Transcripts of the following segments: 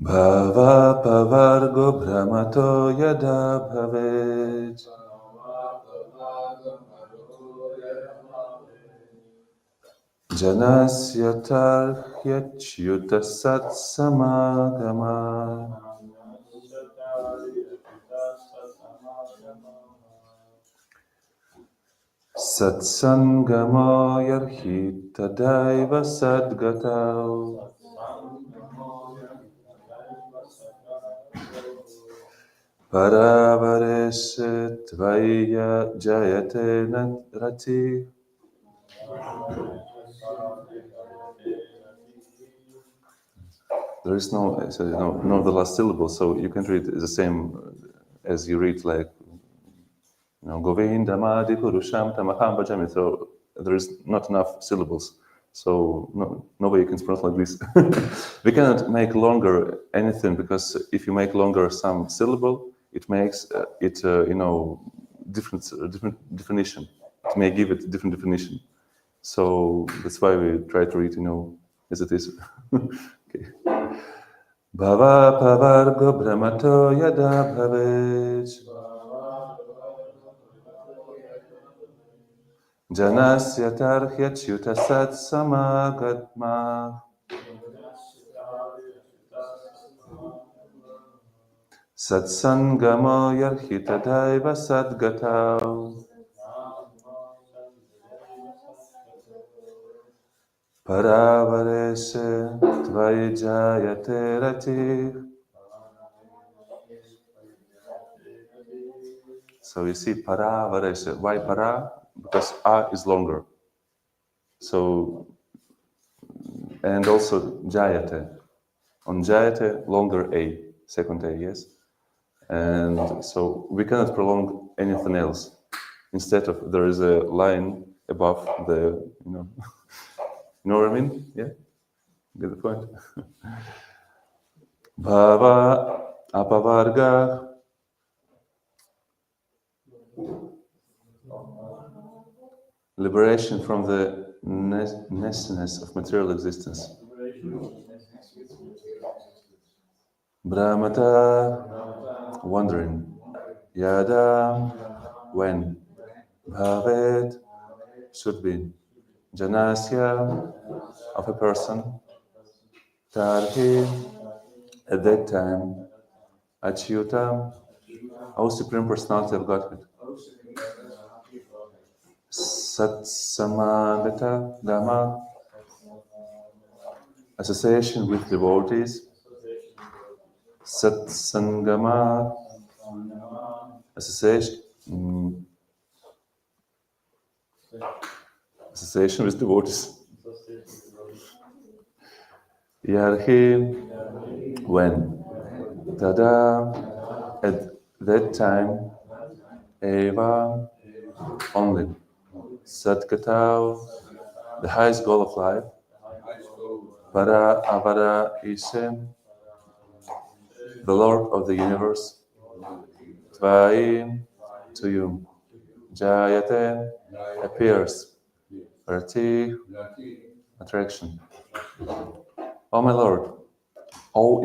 Bhava pavargo brahmato yada bhavet. Janasya tarhyachyuta satsamagama. Satsangamo yarhi tadaiva sadgatau. Paravareshe tvaya jayate rati. There is no the last syllable, so you can read the same as you read like Govinda Madi Purusham Tamaham Bhajami. So there is not enough syllables. So nobody can pronounce like this. We cannot make longer anything because if you make longer some syllable, it makes different definition. It may give it different definition. So that's why we try to read as it is. Okay. Bhava pavargo brahmato yada bhavet. Janasya tarhyachyuta satsamagatma. Satsangamo yarhita daiva sadgatau. Paravareshe tvayijayate rati. So you see paravareshe. Why para? Because a is longer. So, and also jayate. On jayate, longer a, second a, yes? And so we cannot prolong anything else. Instead of, there is a line above the, you know what I mean? Yeah? Get the point? Bhava apavarga. Liberation from the nastiness of material existence. Brahmata, wandering. Yada, when. Bhavet, should be. Janasya, of a person. Tarhi, at that time. Achyuta, O Supreme Personality of Godhead. Satsamagata, Dhamma, association with devotees. Satsangama, association with devotees. Yarhi, when. Tada, at that time. Eva, only. Sadgatau, the highest goal of life. Para avara isem, the Lord of the universe. Tvai, to you. Jayate, appears. Rati, attraction. O my Lord, O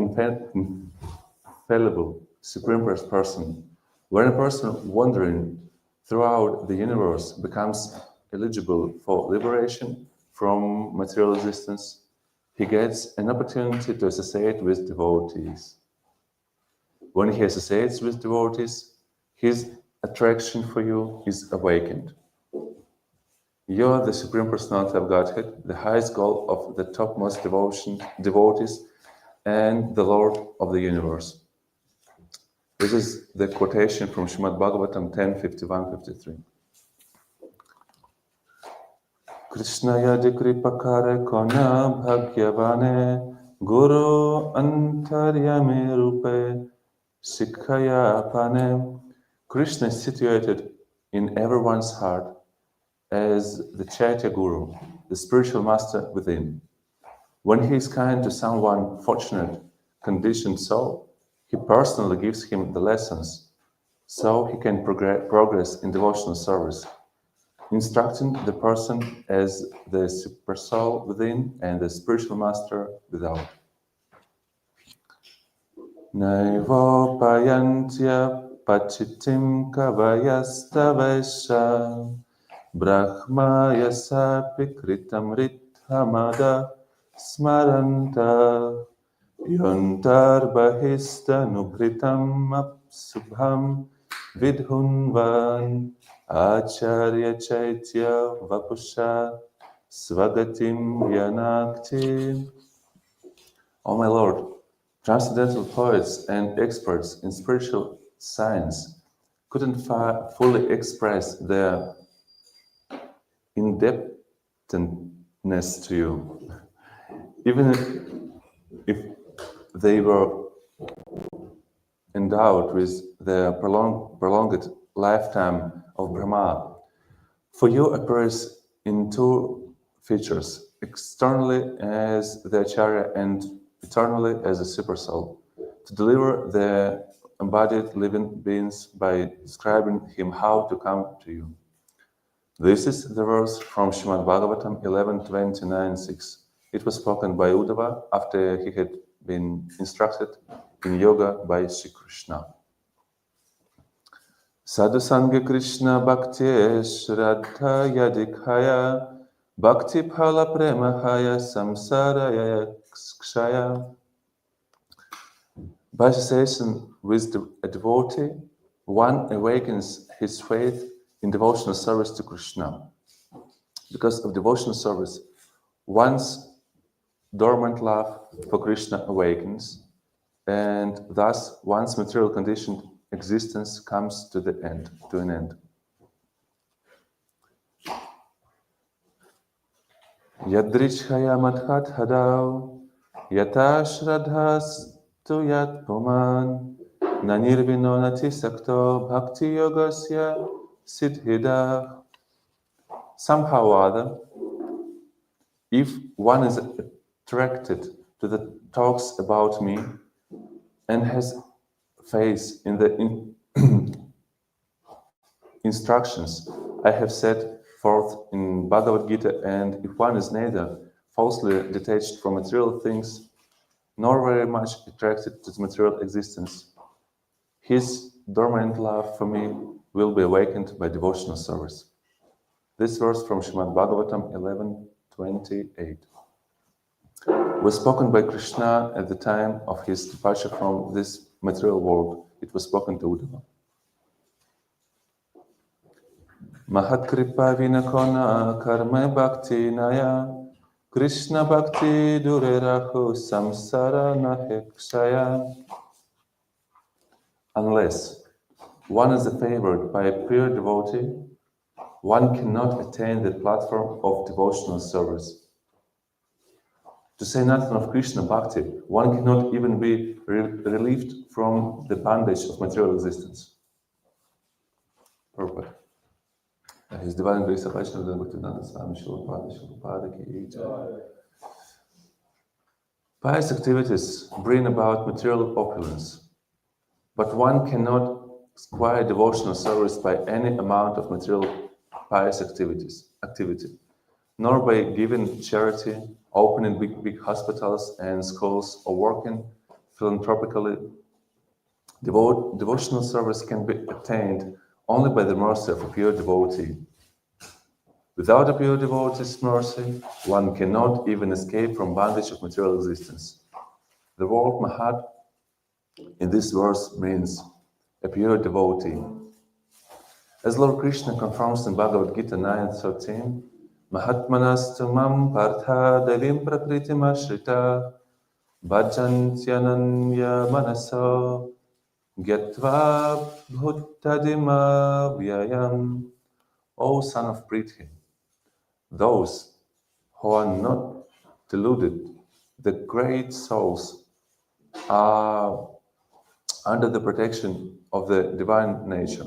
infallible, supreme person, when a person wandering throughout the universe becomes eligible for liberation from material existence, he gets an opportunity to associate with devotees. When he associates with devotees, his attraction for you is awakened. You are the Supreme Personality of Godhead, the highest goal of the topmost devotees, and the Lord of the universe. This is the quotation from Srimad Bhagavatam 10:51-53. Krishna yadi kripakare konya bhagyavane guru antaryame rupe sikhaya pane. Krishna is situated in everyone's heart as the Chaitanya Guru, the spiritual master within. When he is kind to someone fortunate, conditioned soul, he personally gives him the lessons so he can progress in devotional service, instructing the person as the super soul within and the spiritual master without. Naivo payantya pachitim kavayastavesha Brahma yasapi kritamrithamada smaranta Yontar bahista nubhritam apsubham vidhunvan Acharya chaitya vapusha svagatim yanakti. O my Lord, transcendental poets and experts in spiritual science couldn't fully express their indebtedness to you, even if they were endowed with the prolonged lifetime of Brahma. For you appears in two features, externally as the Acharya and eternally as a supersoul, to deliver the embodied living beings by describing him how to come to you. This is the verse from Srimad Bhagavatam 11:29-6. It was spoken by Uddhava after he had been instructed in yoga by Sri Krishna. Sadhu Sangha Krishna Bhakti Shraddha Yadikhaya Bhakti Phala Premahaya Samsaraya Kshaya. By association with a devotee, one awakens his faith in devotional service to Krishna. Because of devotional service, one's dormant love for Krishna awakens, and thus one's material conditioned existence comes to an end. Yadrichhaya madhat hadau yata shraddhas tu yat puman nanirvino nati sakto bhakti yogasya siddhida. Somehow or other, if one is attracted to the talks about me and has faith in the instructions I have set forth in Bhagavad Gita, and if one is neither falsely detached from material things nor very much attracted to the material existence, his dormant love for me will be awakened by devotional service. This verse from Srimad Bhagavatam 11:28 was spoken by Krishna at the time of his departure from this material world. It was spoken to Uddhava. Mahat kripa vinakona karma bhakti naya Krishna bhakti durerahu samsara nahekshaya. Unless one is favored by a pure devotee, one cannot attain the platform of devotional service. To say nothing of Krishna bhakti, one cannot even be relieved from the bondage of material existence. Purport. His Divine Grace of Vaishnava Bhaktivedanta Swami Srila ki jai. Pious activities bring about material opulence, but one cannot acquire devotional service by any amount of material pious activity, nor by giving charity, opening big hospitals and schools, or working philanthropically. Devotional service can be attained only by the mercy of a pure devotee. Without a pure devotee's mercy, one cannot even escape from bondage of material existence. The word Mahat in this verse means a pure devotee. As Lord Krishna confirms in Bhagavad Gita 9:13, Mahatmanastu mam partha devim prakritim ashrita bhajantyananya manaso gyatva bhuttadima vyayam. O son of Prithi, those who are not deluded, the great souls, are under the protection of the divine nature.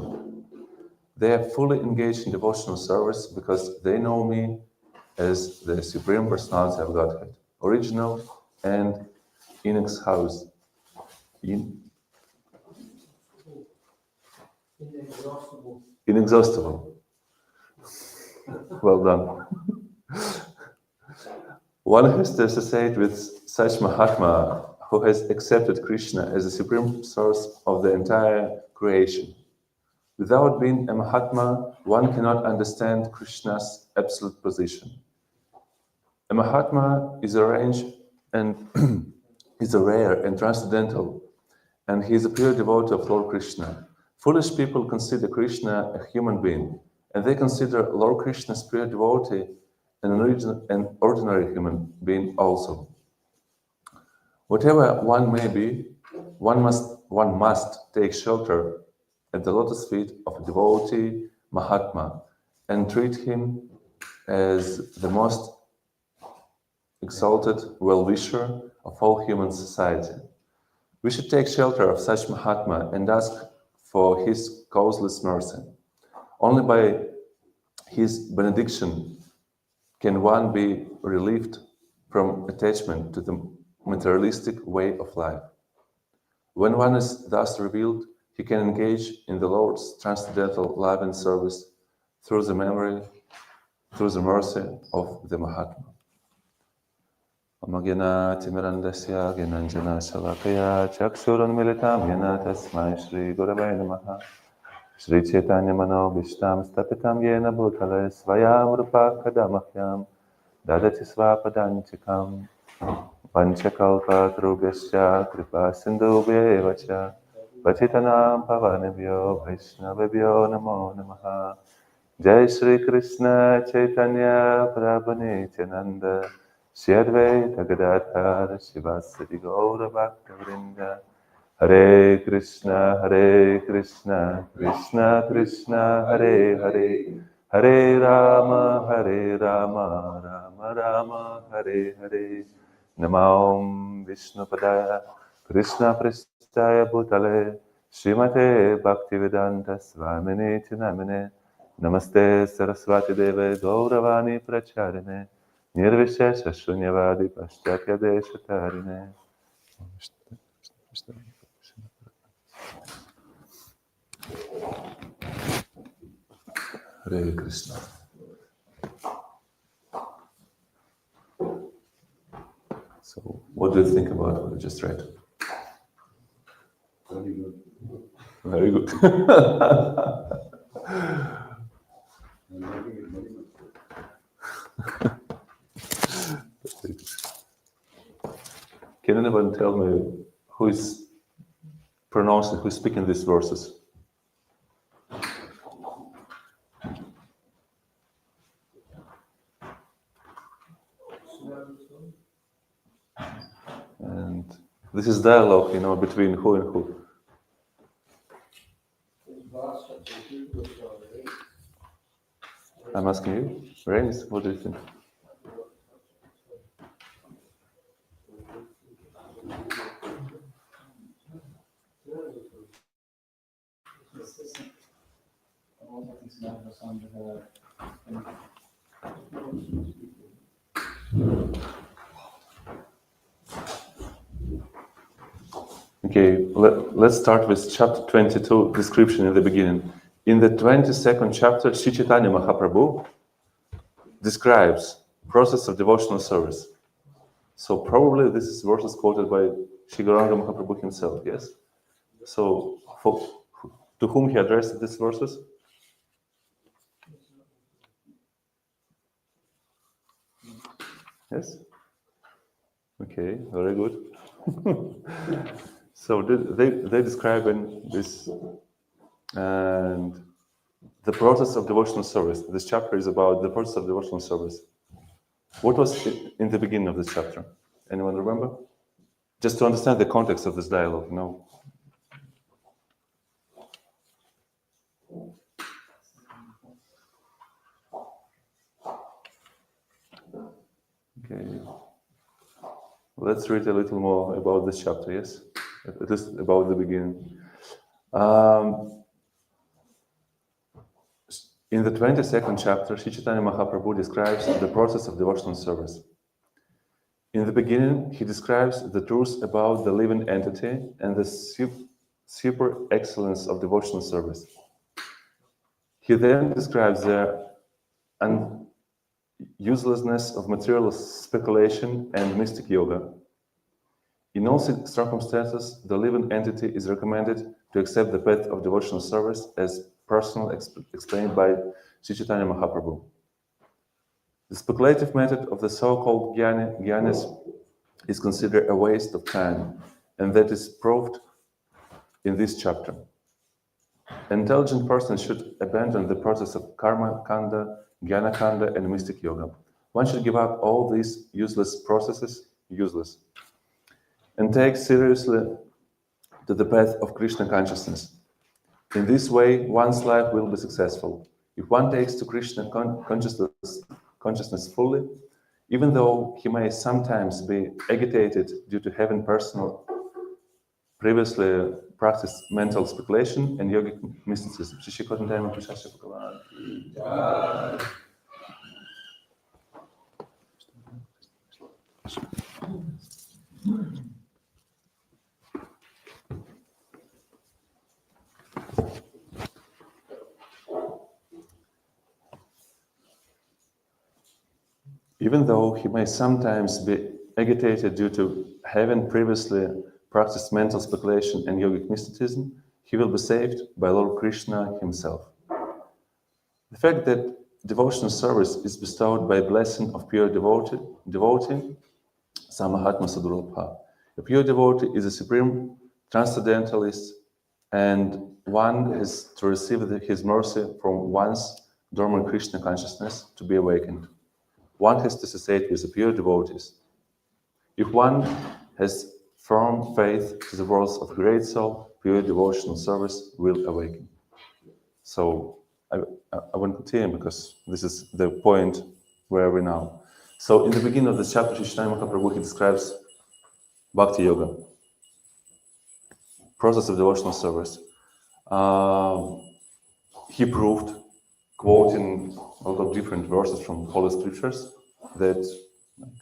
They are fully engaged in devotional service because they know me as the Supreme Personality of Godhead, original and inexhaustible. Inexhaustible. Well done. One has to associate with such Mahatma who has accepted Krishna as the supreme source of the entire creation. Without being a Mahatma, one cannot understand Krishna's absolute position. A Mahatma is arranged and is a rare and transcendental, and he is a pure devotee of Lord Krishna. Foolish people consider Krishna a human being, and they consider Lord Krishna's pure devotee an ordinary human being also. Whatever one may be, one must take shelter at the lotus feet of a devotee Mahatma and treat him as the most exalted well-wisher of all human society. We should take shelter of such Mahatma and ask for his causeless mercy. Only by his benediction can one be relieved from attachment to the materialistic way of life. When one is thus revealed, he can engage in the Lord's transcendental love and service through the mercy of the Mahatma. Amagena Timirandasya Genanjana Shalakaya Chakshuran Militam Yena Tasmai Shri Gurave Namaha Shri Chaitanya Mano Bhishtam Stapitam Yena Bhutale Svayam Rupa Kadamakyam Dadati Svapadanchikam Panchakalpa Trubhyascha Kripa Sindhubhya Evacha Patitanam Pavanebhyo Vaishnavebhyo Namo Namaha Jai Shri Krishna Chaitanya Prabhu Nityananda Shri Advaita Gadadhara Shivasati Gaura Bhakta-vrinda Hare Krishna Krishna Krishna Hare Hare Hare Rama Rama Rama Hare Hare Namam Vishnupadaya Krishna Prestaya Bhutale Srimate Bhaktivedanta Swamini Namine Namaste Saraswati Deve Gauravani Pracharine Nirvishesha Shunyavadi Paschatya Deshatarine. Hare Krishna. So, what do you think about what I just read? Very good. Very good. I'm liking it very much. Can anyone tell me who is pronouncing, who is speaking these verses? And this is dialogue, between who and who. I'm asking you, Reigns, what do you think? Okay, let's start with chapter 22, description in the beginning. In the 22nd chapter, Sri Chaitanya Mahaprabhu describes process of devotional service. So probably this is verses quoted by Sri Gauranga Mahaprabhu himself, yes? So to whom he addressed these verses? Yes? Okay, very good. So they describe in this and the process of devotional service. This chapter is about the process of devotional service. What was in the beginning of this chapter? Anyone remember? Just to understand the context of this dialogue, Okay. Let's read a little more about this chapter, yes? At least about the beginning. In the 22nd chapter, Sri Chaitanya Mahaprabhu describes the process of devotional service. In the beginning, he describes the truth about the living entity and the super excellence of devotional service. He then describes the uselessness of material speculation and mystic yoga. In all circumstances, the living entity is recommended to accept the path of devotional service as personal explained by Sri Chaitanya Mahaprabhu. The speculative method of the so-called jnanis is considered a waste of time, and that is proved in this chapter. An intelligent person should abandon the process of karma kanda, jnana kanda, and mystic yoga. One should give up all these useless processes, and take seriously to the path of Krishna consciousness. In this way, one's life will be successful. If one takes to Krishna consciousness fully, even though he may sometimes be agitated due to having previously practiced mental speculation and yogic mysticism. Even though he may sometimes be agitated due to having previously practiced mental speculation and yogic mysticism, he will be saved by Lord Krishna himself. The fact that devotional service is bestowed by blessing of pure devotee, Samahatma Sadurabha. A pure devotee is a supreme transcendentalist, and one has to receive his mercy from one's dormant Krishna consciousness to be awakened. One has to associate with the pure devotees. If one has firm faith to the words of great soul, pure devotional service will awaken. So I want to continue because this is the point where we're now. So in the beginning of this chapter, Chaitanya Mahaprabhu, he describes Bhakti Yoga, process of devotional service. He proved, quoting a lot of different verses from Holy Scriptures, that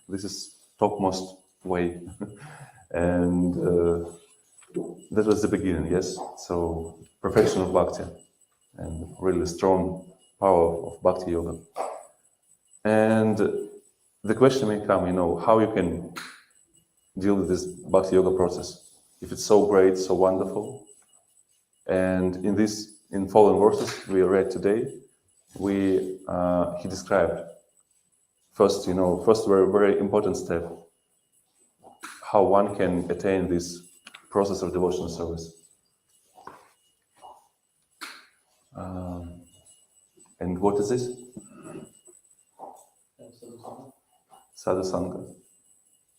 this is topmost way. And that was the beginning, yes? So perfection of Bhakti and really strong power of Bhakti Yoga. And the question may come, how you can deal with this Bhakti Yoga process if it's so great, so wonderful. And in following verses we read today, he described first very, very important step, how one can attain this process of devotional service. And what is this? Sadhusanga.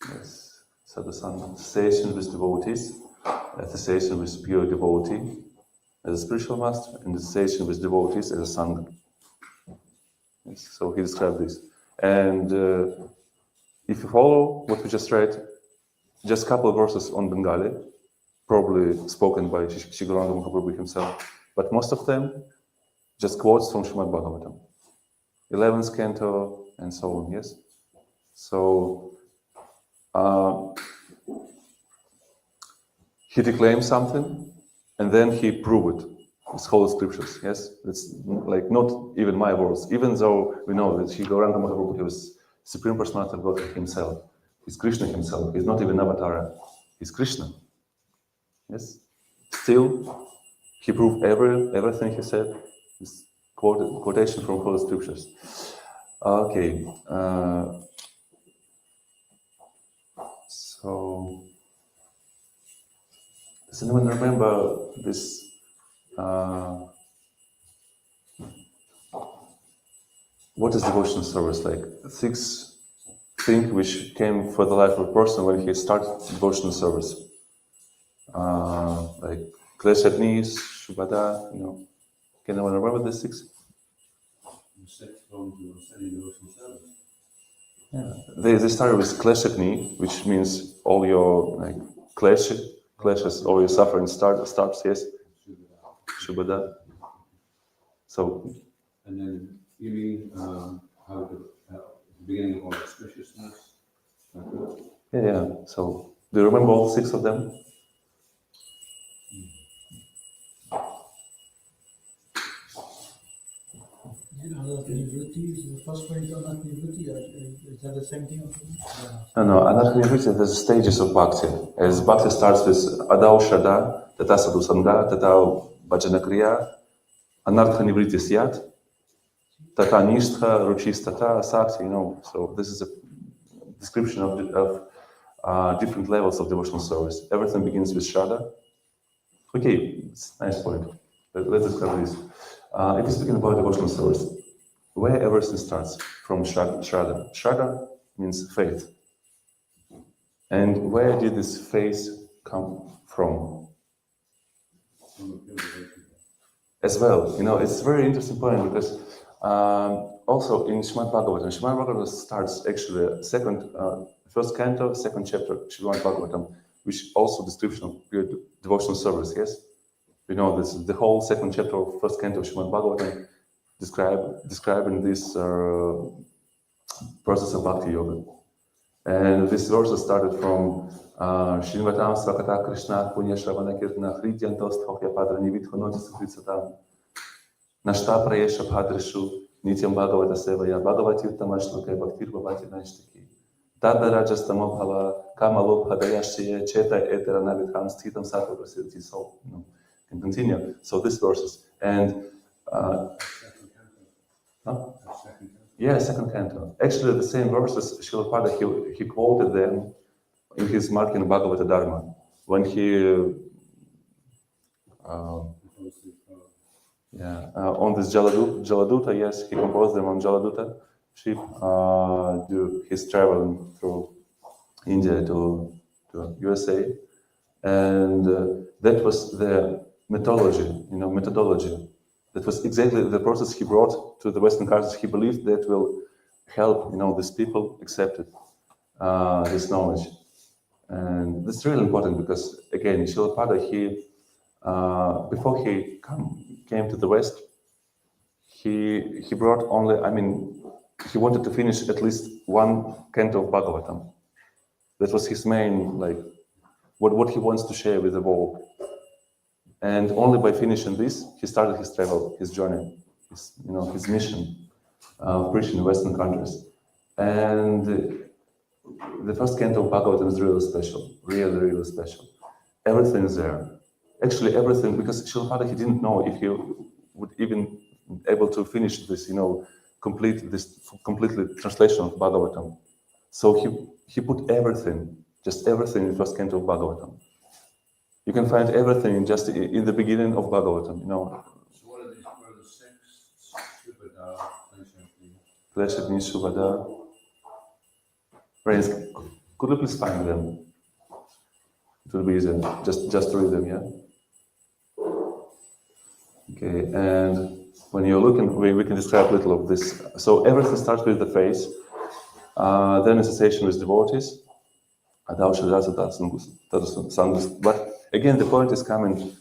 Yes, sadhusanga. Association with devotees, association with pure devotee as a spiritual master, and association with devotees as a sangha. Yes, so he described this. And if you follow what we just read, just a couple of verses on Bengali, probably spoken by Shiguranga Mahaprabhu himself, but most of them just quotes from Srimad Bhagavatam, 11th canto, and so on, yes? So, he declaimed something, and then he proved it with Holy Scriptures, yes? It's like not even my words, even though we know that Shiguranga Mahaprabhu, he was Supreme Personality of God himself. He's Krishna himself. He's not even Avatara. He's Krishna. Yes? Still, he proved everything he said. This quotation from Holy Scriptures. Okay. So, does anyone remember this? What is devotional service like? 6 things which came for the life of a person when he started devotional service. Like Kleshatnis, Shubhada, Can anyone remember the 6? Yeah. They started with Kleshakni, which means all your clashes, all your suffering stops, yes? Shubhada. So. And then you mean how the beginning of auspiciousness? Yeah. So do you remember all 6 of them? Anat Nivritti, the first one is Anat Nivritti, is that the same thing? No, Anat Nivritti, there's stages of bhakti. As bhakti starts with Adau Shada, Tata Sadhu Sangha, Tata Bhajana Kriya, Anartha Nivritti Syat, Tata Nishtha, Ruchistata, Sakti, So this is a description of different levels of devotional service. Everything begins with Shraddha. Okay, it's a nice point. Let's discuss this. If you're speaking about devotional service, where everything starts from Shraddha. Shraddha means faith. And where did this faith come from? As well, it's a very interesting point because also in Srimad Bhagavatam starts actually first canto, second chapter, Srimad Bhagavatam, which also description of pure devotional service, yes? This the whole second chapter of first canto of Srimad Bhagavatam describing this process of Bhakti Yoga. And this verse started from Shinvatam Svakata Krishna Punya Shravana Kirtana Hridyantos Thokya Padra Nivithanoti Sukritsatam Nashta Prayesha Padrishu Nityam Bhagavata Sevaya Bhagavati Uttamashloke Bhaktir Bhavati Naishtaki Tada Rajastamo Bhava Kamalo Padayashya Cheta Etera Navitham Stitam Sattva Prasirti. So, can continue. So this verses. And yeah, second canto. Actually, the same verses, Srila Prabhupada, he quoted them in his Markin Bhagavata Dharma when he, on this Jaladuta, yes, he composed them on Jaladuta ship during his traveling through India to USA, and that was the methodology. That was exactly the process he brought to the Western cultures. He believed that will help, these people accept it, this knowledge. And that's really important because, again, Srila Prabhupada, before he came to the West, he brought only, he wanted to finish at least one canto of Bhagavatam. That was his main, what he wants to share with the world. And only by finishing this, he started his travel, his journey, his mission, preaching in Western countries. And the first canto of Bhagavatam is really special, really, really special. Everything is there. Actually, everything, because Srila Prabhupada, he didn't know if he would even able to finish this, complete this completely translation of Bhagavatam. So he put everything, just everything in the first canto of Bhagavatam. You can find everything just in the beginning of Bhagavatam, So what are the six Shubhada, Kleshadni, Shubhada. Friends, could you please find them? It will be easier, just read them, yeah? Okay, and when you're looking, we can describe a little of this. So everything starts with the face, then association with devotees, but again, the point is coming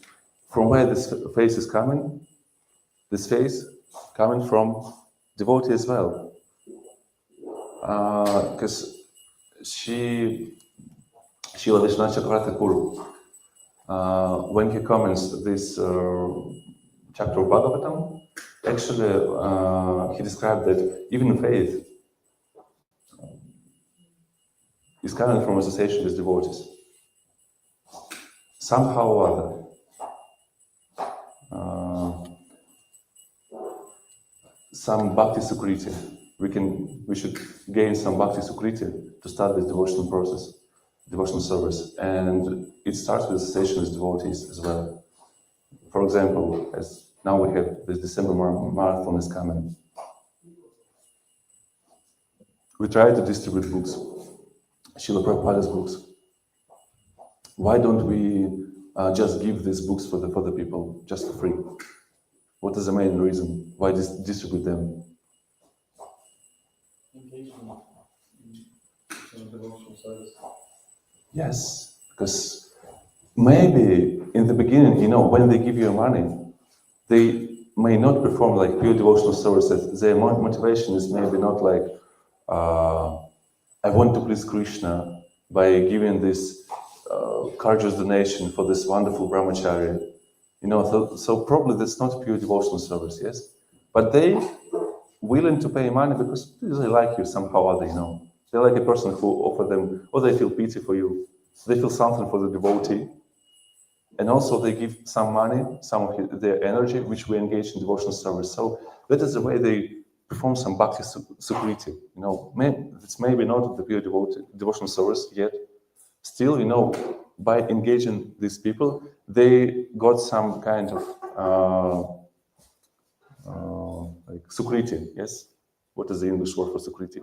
from where this face is coming. This face coming from devotee as well, because Srila Vishwanath Chakravarti Guru, when he comments this chapter of Bhagavatam, actually he described that even faith is coming from association with devotees. Somehow or other, some bhakti sukriti. We should gain some bhakti sukriti to start this devotional process, devotional service, and it starts with association with devotees as well. For example, as now we have this December marathon is coming. We try to distribute books, Srila Prabhupada's books. Why don't we just give these books for the people, just for free? What is the main reason? Why distribute them? Engagement in devotional service. Yes, because maybe in the beginning, when they give you money, they may not perform like pure devotional services. Their motivation is maybe not like, I want to please Krishna by giving this courageous donation for this wonderful brahmachari. So probably that's not pure devotional service, yes? But they willing to pay money because they like you somehow or other, They like a person who offer them, or they feel pity for you. They feel something for the devotee. And also they give some money, some of their energy, which we engage in devotional service. So that is the way they perform some bhakti sukriti. It's maybe not the pure devotional service yet. Still, by engaging these people, they got some kind of like sukriti. Yes, what is the English word for sukriti?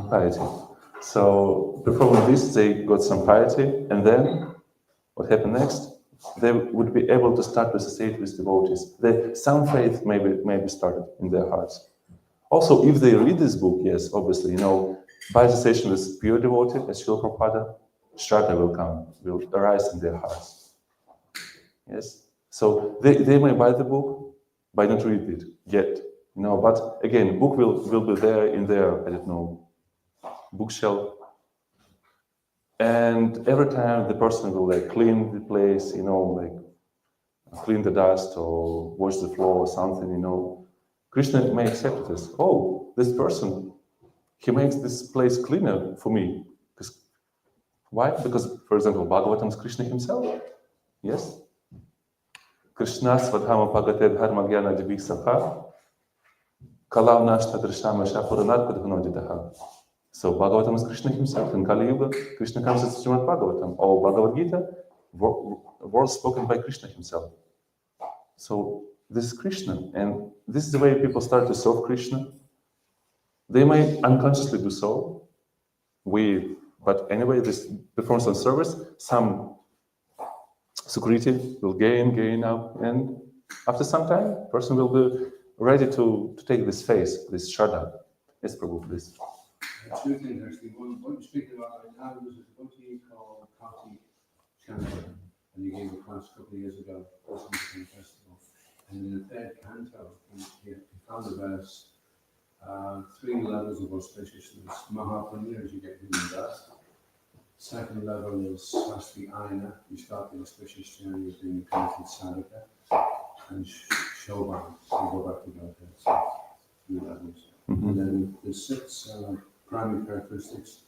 Piety. So performing this, they got some piety, and then what happened next? They would be able to start to associate with devotees. Some faith maybe started in their hearts. Also, if they read this book, yes, obviously, by association with pure devotee, as Srila Prabhupada, Shraddha will arise in their hearts. Yes. So they may buy the book, but not read it yet. But again, book will be there in their, bookshelf. And every time the person will clean the place, clean the dust or wash the floor or something, Krishna may accept this. Oh, this person, he makes this place cleaner for me. Why? Because, for example, Bhagavatam is Krishna himself. Yes? Krishna svadhama pagate dharma gyana dibhi sabha kalav nashta drishama shapuranat padhanoditaha. So Bhagavatam is Krishna himself. In Kali Yuga, Krishna comes as Srimad Bhagavatam. Or Bhagavad Gita, words spoken by Krishna himself. So this is Krishna, and this is the way people start to serve Krishna. They may unconsciously do so. But anyway, this performs on service. Some sukriti will gain up, and after some time, person will be ready to take this phase, this shraddha. Yes, Prabhu, please. Two things actually. One, what you're speaking about right now was a devotee called Caritamrta, and he gave a class a couple of years ago at the festival. And in the third canto, he found the verse, 3 levels of auspiciousness. Mahapunya, as you get human birth. Second level is Swasti Aina, you start the auspicious journey of being a committed sadhaka. And Shobhan, you go back to Godhead, so 3 levels. And then the 6 primary characteristics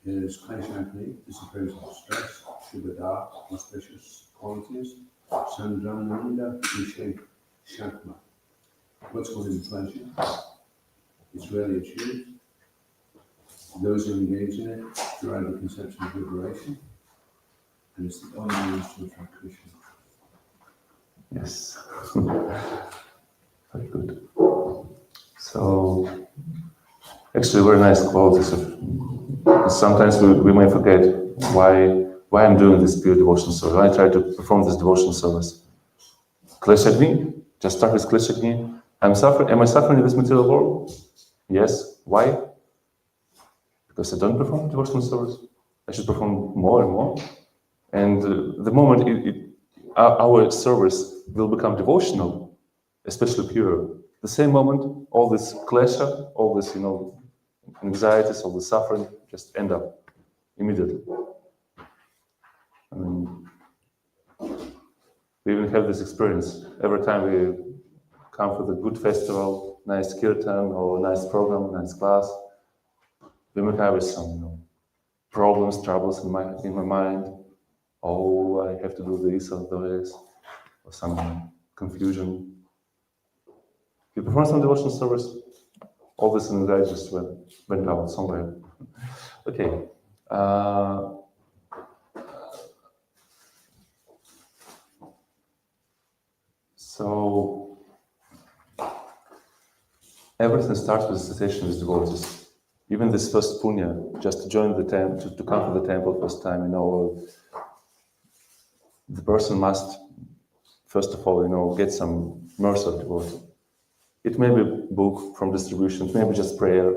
is Kleshagni, disappearance of stress, Shubhada, auspicious qualities, Sandrananda, Vishay, Shakma. What's called in pleasure? It's rarely achieved. Those who engage in it derive the conception of liberation, and it's the only means to attract Krishna. Yes. Very good. So, actually, very nice qualities. Sometimes we may forget why I'm doing this pure devotional service. Why I try to perform this devotional service. Kleshagni, just start with Kleshagni. Am I suffering in this material world? Yes. Why? Because I don't perform devotional service. I should perform more and more. And the moment our service will become devotional, especially pure, the same moment, all this klesha, all this, anxieties, all the suffering just end up immediately. I mean, we even have this experience. Every time we come for the good festival, nice kirtan or nice program, nice class, we may have some problems, troubles in my mind. Oh, I have to do this or this, or some confusion. You perform some devotional service, all this anxiety just went out somewhere. Okay. So everything starts with association with devotees. Even this first punya, just to join the temple, to come to the temple first time, the person must, first of all, get some mercy of devotee. It may be a book from distribution, it may be just prayer,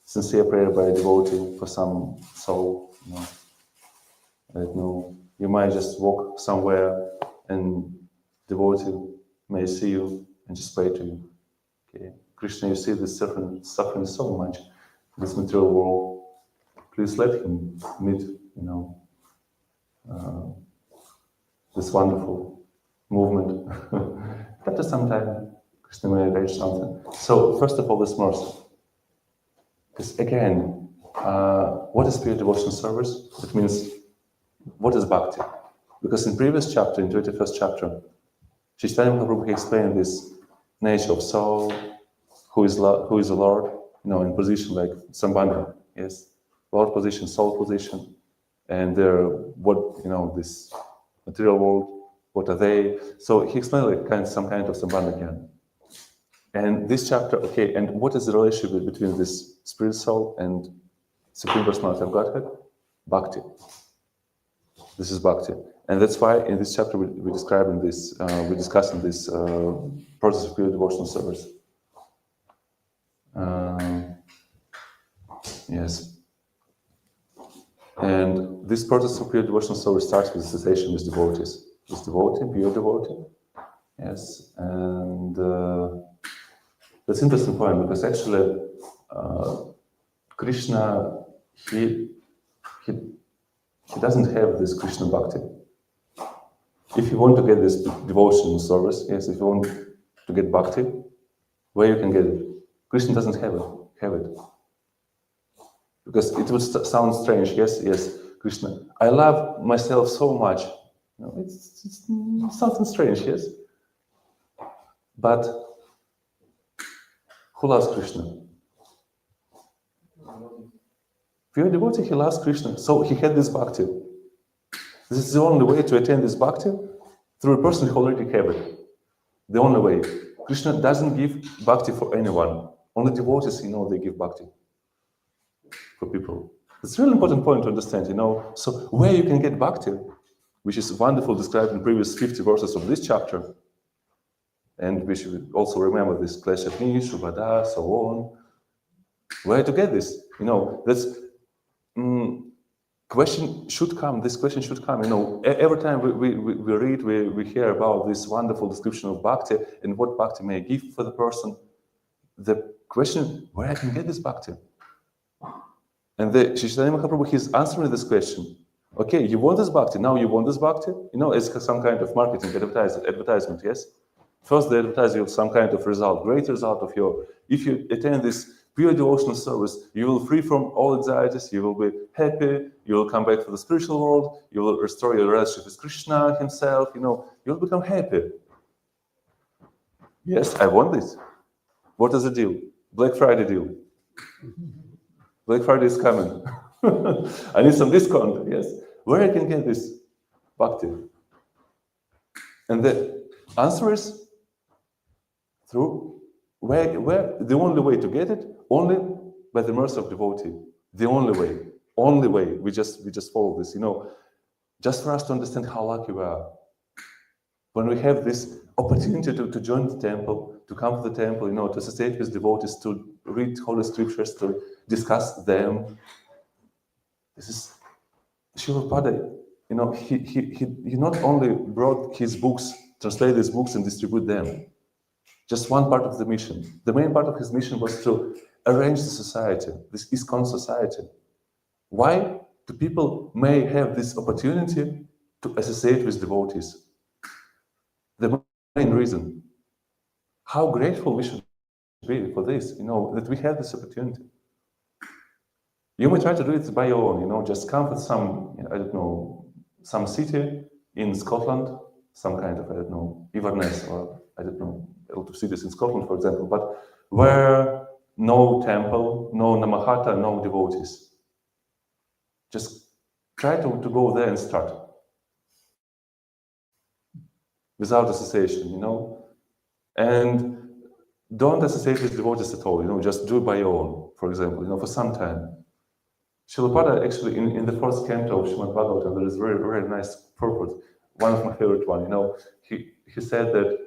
sincere prayer by a devotee for some soul. I don't know. You might just walk somewhere and devotee may see you and just pray to you. Okay, Krishna, you see this suffering so much in this material world. Please let him meet, this wonderful movement. After some time, Krishna may arrange something. So first of all, this mercy. Because again, what is pure devotional service? It means, what is bhakti? Because in previous chapter, in 21st chapter, Chaitanya Mahaprabhu explained this nature of soul, who is the Lord, in position like Sambandha, yes, Lord position, soul position, and this material world, what are they? So he explained like some kind of Sambandha again. And this chapter, okay, and what is the relationship between this spirit soul and Supreme Personality of Godhead? Bhakti. This is bhakti. And that's why in this chapter we're discussing this process of pure devotional service. Yes. And this process of pure devotional service starts with cessation with devotees. With devotee, pure devotee. Yes. And that's an interesting point because actually Krishna, he doesn't have this Krishna bhakti. If you want to get this devotional service, yes, if you want to get bhakti, where you can get it? Krishna doesn't have it. Because it would sound strange, yes, Krishna. I love myself so much. It's something strange, yes. But who loves Krishna? Pure devotee, he loves Krishna. So he had this bhakti. This is the only way to attain this bhakti through a person who already have it. The only way. Krishna doesn't give bhakti for anyone. Only devotees, they give bhakti for people. It's a really important point to understand, So where you can get bhakti, which is wonderful described in previous 50 verses of this chapter, and we should also remember this Clash of Nish, Shubhada, so on. Where to get this? That's question should come. This question should come. Every time we read, we hear about this wonderful description of bhakti and what bhakti may give for the person. The question, where I can get this bhakti? And the Chaitanya Mahaprabhu, he's answering this question. Okay, you want this bhakti, now you want this bhakti? It's some kind of marketing, advertisement, yes? First, they advertise you some kind of result, great result of if you attend this pure devotional service, you will free from all anxieties, you will be happy, you will come back to the spiritual world, you will restore your relationship with Krishna himself, you'll become happy. Yes, I want this. What is the deal? Black Friday deal. Black Friday is coming. I need some discount, yes. Where I can get this bhakti? And the answer is through where the only way to get it, only by the mercy of devotee. The only way. We just follow this, just for us to understand how lucky we are. When we have this opportunity to join the temple, to come to the temple, to associate with devotees, to read holy scriptures, to discuss them. This is Srila Prabhupada, he not only brought his books, translated his books and distribute them. Just one part of the mission. The main part of his mission was to arrange the society, this ISKCON society. Why? The people may have this opportunity to associate with devotees. The main reason. How grateful we should be for this, that we have this opportunity. You may try to do it by your own, just come with some city in Scotland, some kind of, Inverness, or a lot of cities in Scotland, for example, but where no temple, no Namahata, no devotees. Just try to go there and start. Without association, And don't associate with devotees at all, just do it by your own, for example, for some time. Srila Prabhupada actually, in the first canto of Srimad Bhagavatam, there is a very, very nice purport, one of my favorite one, he said that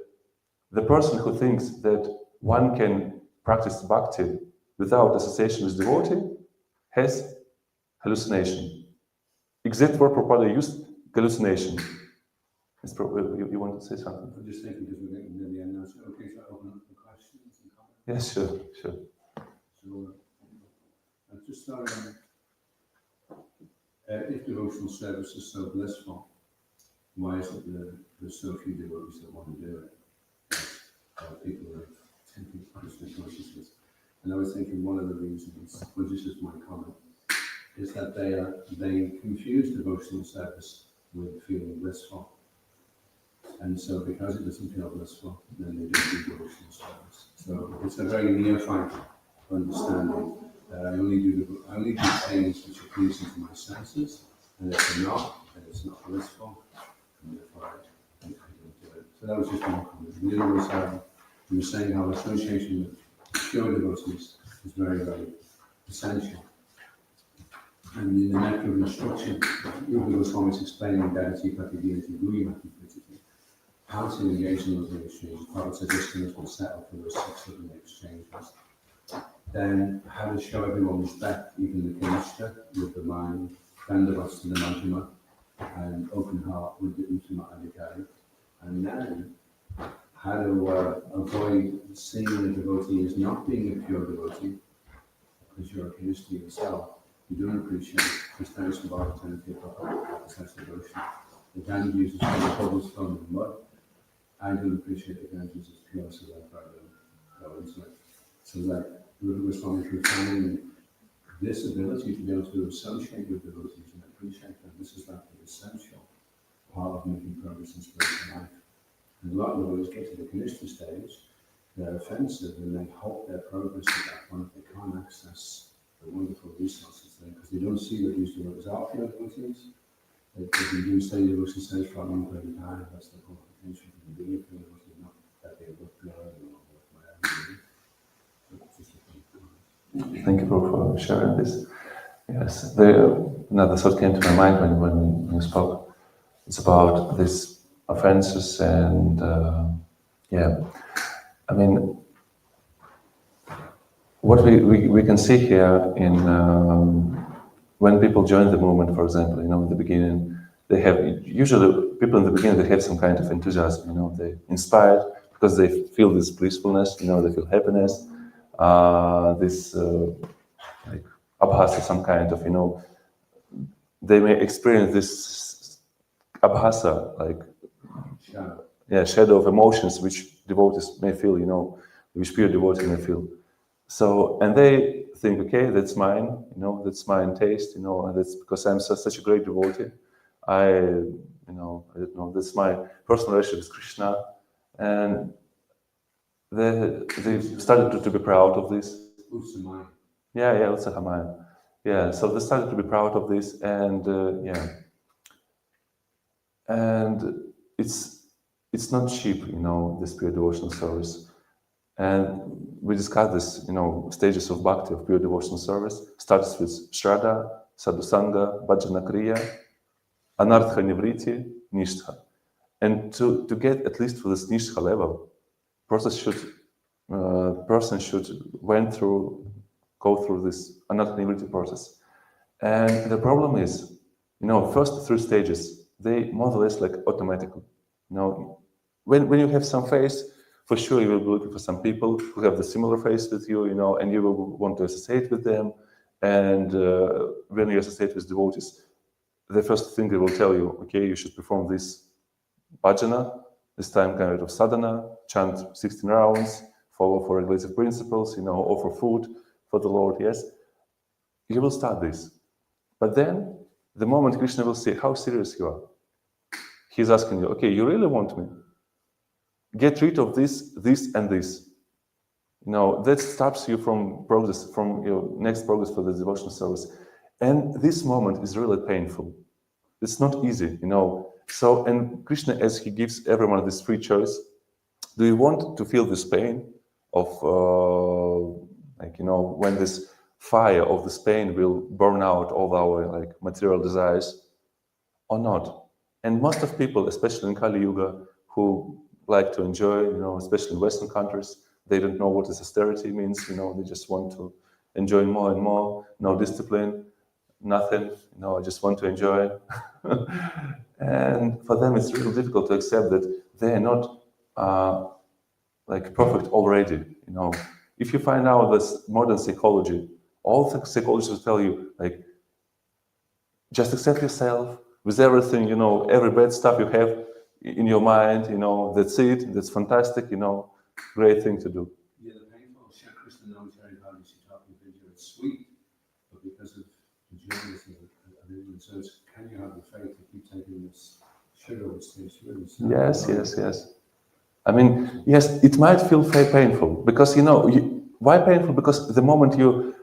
the person who thinks that one can practice bhakti without association with devotee has hallucination. Exact word Prabhupada used, hallucination. You want to say something? I'm just thinking, because we're getting near the end now, so okay, so I open up for questions and comments. Yes, sure. So, I'll just start if devotional service is so blissful, Why is it that there's so few devotees that want to do it? People are tempting Krishna consciousness. And I was thinking one of the reasons, well, this is my comment, is that they confuse devotional service with feeling blissful. And so because it doesn't feel blissful, then they don't do devotional service. So it's a very neophyte understanding that I only do things which are pleasing to my senses, and if they're not, then it's not blissful, and therefore I don't do it. So that was just one comment. The other was, you were saying how association with pure devotees is very, very essential. And in the Nectar of Instruction, Rupa Goswami is explaining Dadati Patidiyati Guyamati Prititi, how to engage in those exchanges. Prabhupada says this has been settled for those 6 living exchanges. Then how to show everyone respect, even the Kanishta, with the mind, Dandavats to the Madhya, and open heart with the Uttama Adhikari. And then how to avoid seeing a devotee as not being a pure devotee, because you're a Kanishta yourself. You don't appreciate Krishna's Bhakti such devotion. The Gandhi uses bubbles from the mud. I don't appreciate the Gandhi uses pure, so therefore I don't go into it. So that Rupa Goswami is refining this ability to be able to associate with devotees and appreciate them. This is like the essential part of making progress in spiritual life. And a lot of devotees get to the Kanishta stage, they're offensive and they halt their progress at that point. They can't access the wonderful resources there because they don't see that these devotees are pure devotees. If you do study devotion stage for a long period of time, that's the qualification for being a pure devotee, not that they look pure or whatever. Thank you for sharing this. Yes, another thought came to my mind when you spoke. It's about these offenses and I mean, what we can see here in when people join the movement, for example, in the beginning, they have usually people in the beginning they have some kind of enthusiasm, they inspired because they feel this blissfulness, they feel happiness, this like abhasa, some kind of they may experience this abhasa, like shadow of emotions which devotees may feel, which pure devotees may feel. So, and they think, okay, that's mine, that's mine taste, and that's because I'm such a great devotee. I don't know, that's my personal relationship with Krishna. And they started to be proud of this. Utsamaya. Yeah, Utsahamaya. Yeah, so they started to be proud of this, and and it's not cheap, this pure devotional service. And we discussed this, stages of bhakti, of pure devotional service. Starts with Shraddha, Sadhusanga, Bhajana Kriya, Anartha Nivriti, Nishtha. And to get at least for this Nishtha level, person should go through this Anartha Nivriti process. And the problem is, first 3 stages, they more or less like automatically. When you have some faith, for sure you will be looking for some people who have the similar faith with you, and you will want to associate with them. And when you associate with devotees, the first thing they will tell you, okay, you should perform this bhajana, this time kind of sadhana, chant 16 rounds, follow 4 regulative principles, offer food for the Lord, yes. You will start this. But then, the moment Krishna will see how serious you are, he's asking you, okay, you really want me? Get rid of this, and this. That stops you from progress, from your next progress for the devotional service. And this moment is really painful. It's not easy, So, and Krishna, as he gives everyone this free choice, do you want to feel this pain of, when this fire of this pain will burn out all our material desires or not? And most of people, especially in Kali Yuga, who like to enjoy, especially in Western countries, they don't know what this austerity means, they just want to enjoy more and more, no discipline, nothing, I just want to enjoy. And for them, it's really difficult to accept that they are not perfect already, If you find out this modern psychology, all the psychologists will tell you, just accept yourself, with everything, you know, every bad stuff you have in your mind, you know, that's it, that's fantastic, you know, great thing to do. Yeah, the painful. Krishna knows very well she taught me video. It's sweet, but because of the journey of it, so it's, can you have the faith to keep taking this sugar which tastes really sad? Yes. I mean, yes, it might feel very painful because, you know, why painful? Because the moment you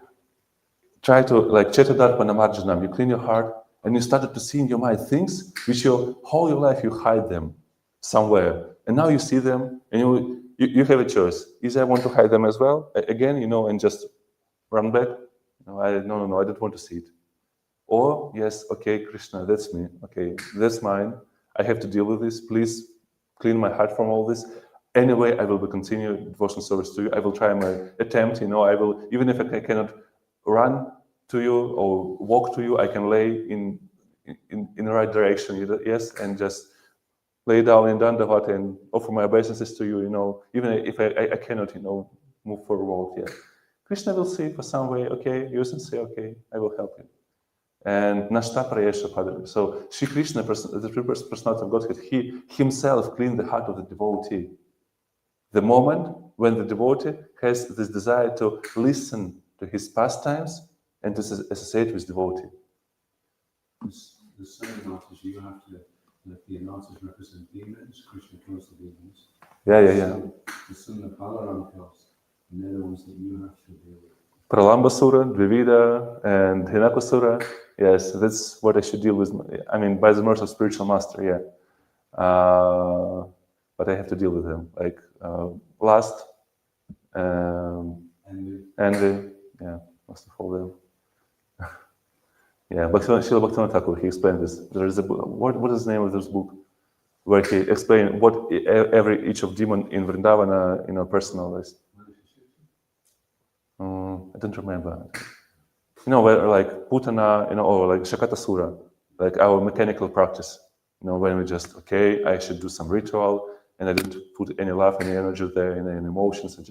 try to, like, Chaitanya Marjanam, you clean your heart and you started to see in your mind things which your whole your life you hide them somewhere. And now you see them and you have a choice. Either I want to hide them as well, again, you know, and just run back. No, I don't want to see it. Or, yes, okay, Krishna, that's me. Okay, that's mine. I have to deal with this. Please clean my heart from all this. Anyway, I will be continue devotional service to you. I will try my attempt, you know, I will, even if I cannot run to you or walk to you, I can lay in the right direction, yes, and just lay down in Dandavata and offer my obeisances to you, you know, even if I cannot, you know, move forward, yeah. Krishna will see for some way, okay, you can say, okay, I will help you. And Nashta Prayesha Padre. So Sri Krishna, the three personality of Godhead, he himself cleaned the heart of the devotee. The moment when the devotee has this desire to listen to his pastimes and to associate with devotee. The same artists, you have to let the artists represent demons. Krishna kills the demons. Yeah. The son of Balaram kills, and they're the ones that you have to deal with. Pralambasura, Dvivida, and Hinakasura. Yes, that's what I should deal with. I mean, by the mercy of spiritual master, yeah. But I have to deal with them. Like lust, envy, yeah, most of all them. Yeah, Srila Bhaktivinoda Thakur, he explained this. There is a book, what is the name of this book? Where he explained what each of demon in Vrindavana, you know, personalized. I don't remember. You know, where like Putana, you know, or like Shakatasura, like our mechanical practice. You know, when we just, okay, I should do some ritual, and I didn't put any love, any energy there, any emotions. I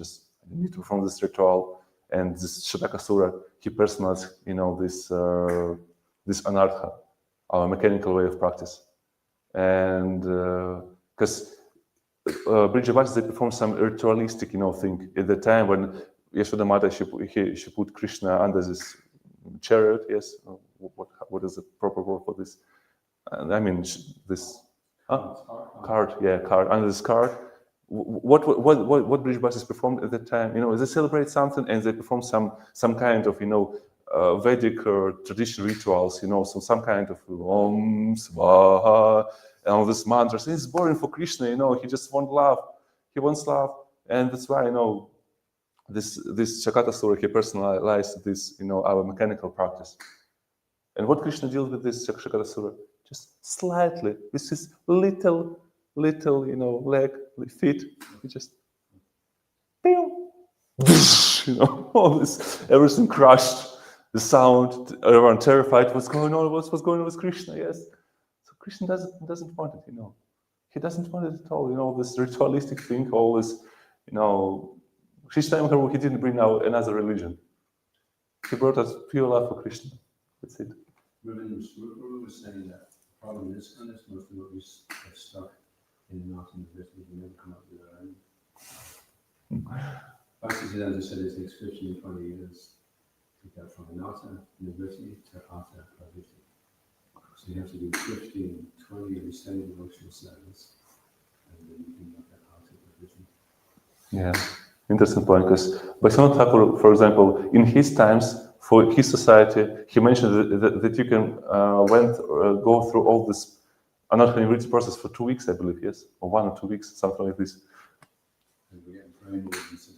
need to perform this ritual. And this Shatakasura, he personalized, you know, this anartha, our mechanical way of practice. And because Brijavasis, they perform some ritualistic, you know, thing at the time when Yashoda Mata, she put Krishna under this chariot, yes. What is the proper word for this? I mean, this cart, yeah, cart, under this cart. What Brijavasis performed at the time? You know, they celebrate something and they perform some kind of, you know, Vedic or traditional rituals, you know, so some kind of Om Swaha and all these mantras. And it's boring for Krishna, you know, he just wants love. He wants love, and that's why, you know, this Shakatasura, he personalized this, you know, our mechanical practice. And what Krishna deals with this Shakatasura? Just slightly, this is little, you know, leg, feet, he just, you know, all this, everything crushed, the sound, everyone terrified, what's going on with Krishna, yes. So Krishna doesn't want it, you know. He doesn't want it at all, you know, this ritualistic thing, all this, you know, Krishna, he didn't bring out another religion. He brought us pure love for Krishna. That's it. Remember, Guru was saying that the problem is, and it's most of what we get stuck in the knot in the business, we never come up with our own. Bhaktisiddhanta said it takes 15 to 20 years to get from Anata, Nivritti to Atha Pravritti. So you have to do 15, 20 of the steady devotional service, and then you can look at Atha Pravritti. Yeah, interesting point, because Bhaktivinoda Thakur, for example, in his times, for his society, he mentioned that you can go through all this Anartha Nivritti process for 2 weeks, I believe, yes? Or 1 or 2 weeks, something like this. And we're getting brainwashed in 6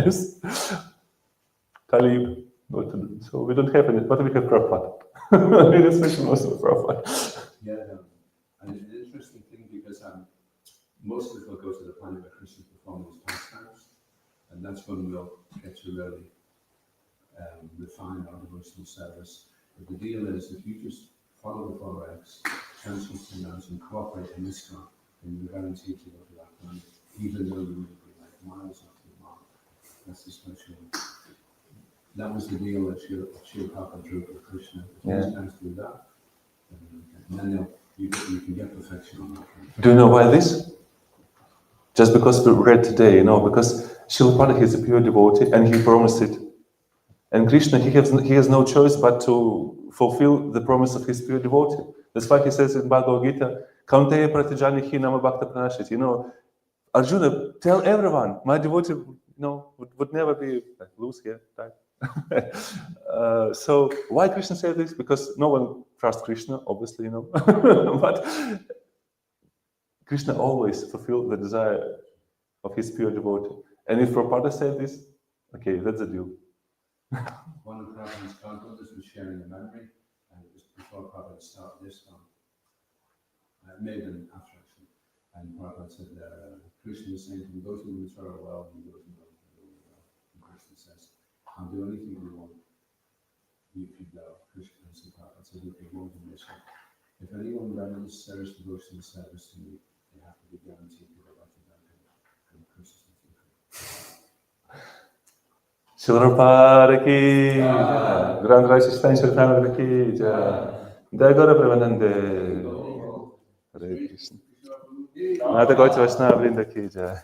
months. Yes. Kali, what to do? So we don't have any, but we have Prabhupada. It is mentioned also Prabhupada. Yeah, and an interesting thing because most of us will go to the planet where Krishna performed his pastimes, and that's when we'll get to really refine our devotional service. But the deal is, if you just follow the 4X, cancel Sinners, and cooperate in this one, then you're guaranteed to go to that planet, even though you would be like miles off the mark. That's the special. That was the deal that Srila Prabhupada drew with Krishna. If these guys do that, And then you can get perfection on that. Do you know why this? Just because we read today, because Srila Prabhupada is a pure devotee and he promised it. And Krishna, he has no choice but to fulfill the promise of his pure devotee. That's why he says in Bhagavad Gita, Kaunteya pratijanihi nama bhakta pranashit. Arjuna, tell everyone, my devotee, would never be loose here, right? So why Krishna said this? Because no one trusts Krishna, obviously, but Krishna always fulfilled the desire of his pure devotee. And if Prabhupada said this, okay, that's the deal. One of Prabhupada's godbrothers was sharing a memory, and it was before Prabhupada started this one. It may have been after actually. And Prabhupada said, Krishna was saying to him, go to the material world and go to the material world. And Krishna says, I'll do anything you want. You can go. Krishna and Prabhupada said, if you want to miss it. If anyone renders service devotional service to me, they have to be guaranteed to go back to that and Krishna. Srila Prabhupada ki jai. Grand Rai Chaitanya Caritamrta ki jai. Jai Gaura Premanande. Hare Krishna. Mata Gaura Vaishnava Vrinda ki jai.